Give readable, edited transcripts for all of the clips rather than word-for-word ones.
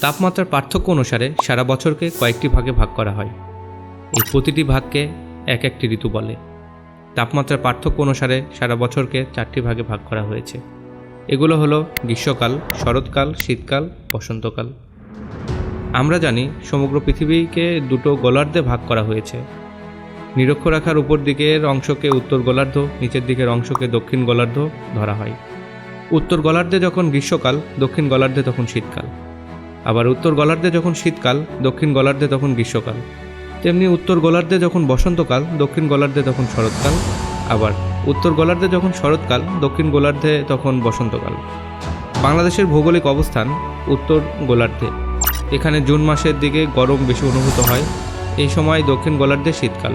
তাপমাত্রার পার্থক্য অনুসারে সারা বছরকে কয়েকটি ভাগে ভাগ করা হয়। এই প্রতিটি ভাগকে এক একটি ঋতু বলে। তাপমাত্রার পার্থক্য অনুসারে সারা বছরকে 4টি ভাগে ভাগ করা হয়েছে। এগুলো হলো গ্রীষ্মকাল, শরৎকাল, শীতকাল, বসন্তকাল। আমরা জানি সমগ্র পৃথিবীকে দুটো গোলার্ধে ভাগ করা হয়েছে। নিরক্ষরেখার উপর দিকের অংশকে উত্তর গোলার্ধ, নিচের দিকের অংশকে দক্ষিণ গোলার্ধ ধরা হয়। উত্তর গোলার্ধে যখন গ্রীষ্মকাল, দক্ষিণ গোলার্ধে তখন শীতকাল। আবার উত্তর গোলার্ধে যখন শীতকাল, দক্ষিণ গোলার্ধে তখন গ্রীষ্মকাল। তেমনি উত্তর গোলার্ধে যখন বসন্তকাল, দক্ষিণ গোলার্ধে তখন শরৎকাল। আবার উত্তর গোলার্ধে যখন শরৎকাল, দক্ষিণ গোলার্ধে তখন বসন্তকাল। বাংলাদেশের ভৌগোলিক অবস্থান উত্তর গোলার্ধে। এখানে জুন মাসের দিকে গরম বেশি অনুভূত হয়। এই সময় দক্ষিণ গোলার্ধে শীতকাল।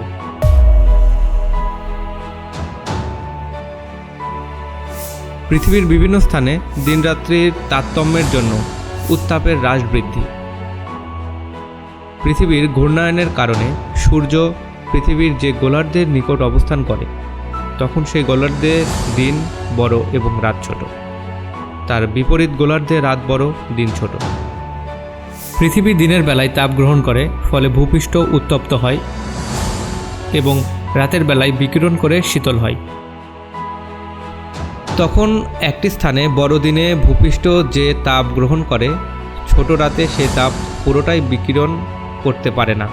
পৃথিবীর বিভিন্ন স্থানে দিনরাত্রির তারতম্যের জন্য উত্তাপের হ্রাস বৃদ্ধি। পৃথিবীর ঘূর্ণায়নের কারণে সূর্য পৃথিবীর যে গোলার্ধের নিকট অবস্থান করে, তখন সেই গোলার্ধে দিন বড় এবং রাত ছোট। তার বিপরীত গোলার্ধে রাত বড়, দিন ছোট। পৃথিবী দিনের বেলায় তাপ গ্রহণ করে, ফলে ভূপৃষ্ঠ উত্তপ্ত হয় এবং রাতের বেলায় বিকিরণ করে শীতল হয়। তখন একটি স্থানে বড়দিনে ভূপৃষ্ঠ যে তাপ গ্রহণ করে, ছোট রাতে সে তাপ পুরোটাই বিকিরণ করতে পারে না।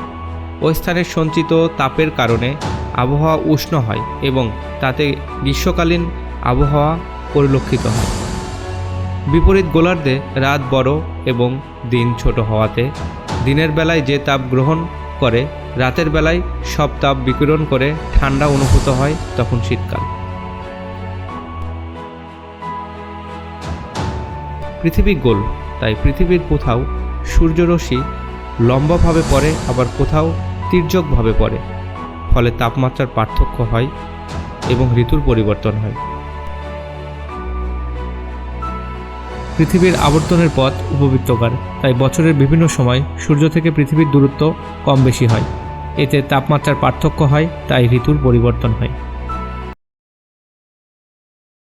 ওই স্থানের সঞ্চিত তাপের কারণে আবহাওয়া উষ্ণ হয় এবং তাতে গ্রীষ্মকালীন আবহাওয়া পরিলক্ষিত হয়। বিপরীত গোলার্ধে রাত বড় এবং দিন ছোট হওয়াতে দিনের বেলায় যে তাপ গ্রহণ করে, রাতের বেলায় সব তাপ বিকিরণ করে ঠান্ডা অনুভূত হয়, তখন শীতকাল। পৃথিবী গোল, তাই পৃথিবীর কোথাও সূর্যরশ্মি লম্বাভাবে পড়ে, আবার কোথাও তির্যকভাবে পড়ে। ফলে তাপমাত্রার পার্থক্য হয় এবং ঋতুর পরিবর্তন হয়। পৃথিবীর আবর্তনের পথ উপবৃত্তাকার, তাই বছরের বিভিন্ন সময় সূর্য থেকে পৃথিবীর দূরত্ব কম বেশি হয়। এতে তাপমাত্রার পার্থক্য হয়, তাই ঋতুর পরিবর্তন হয়।